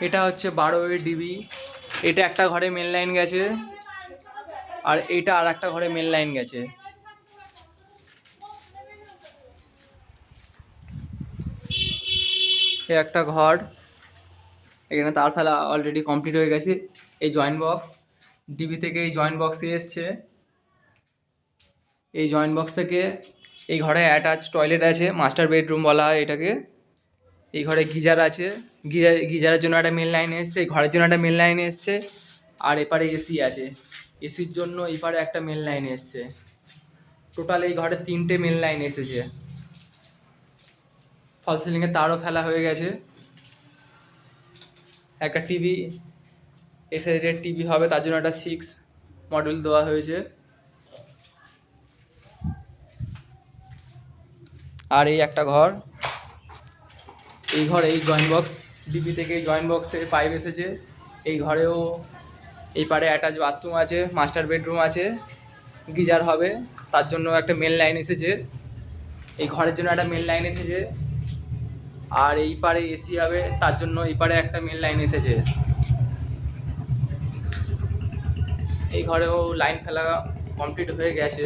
এটা হচ্ছে 12 ডিবি। এটা একটা ঘরে মেন লাইন গেছে, আর এইটা আর একটা ঘরে মেন লাইন গেছে। এ একটা ঘর, এখানে তার ফেলা অলরেডি কমপ্লিট হয়ে গেছে। এই জয়েন্ট বক্স ডিবি থেকে এই জয়েন্ট বক্সে এসছে। এই জয়েন্ট বক্স থেকে এই ঘরে অ্যাটাচ টয়লেট আছে, মাস্টার বেডরুম বলা হয় এটাকে। এই ঘরে গিজার আছে, গিজারের জন্য একটা মেন লাইন এসছে, এই ঘরের জন্য একটা মেন লাইন এসছে। আর এপারে এসি আছে, এসির জন্য এপারে একটা মেন লাইন এসছে। টোটাল এই ঘরে 3টে মেন লাইন এসেছে। ফল সিলিংয়ের তারও ফেলা হয়ে গেছে। একটা টিভি, এই সাইডের টিভি হবে, তার জন্য একটা 6 মডেল দেওয়া হয়েছে। আর এই একটা ঘর, এই ঘর এই জয়েন্ট বক্স ডিবি থেকে এই জয়েন্ট বক্সে পাইপ এসেছে। এই ঘরেও এই পারে অ্যাটাচ বাথরুম আছে, মাস্টার বেডরুম আছে, গিজার হবে, তার জন্য একটা মেন লাইন এসেছে। এই ঘরের জন্য একটা মেন লাইন এসেছে। আর এই পারে এসি হবে, তার জন্য এই পারে একটা মেন লাইন এসেছে। এই ঘরেও লাইন ফেলা কমপ্লিট হয়ে গেছে।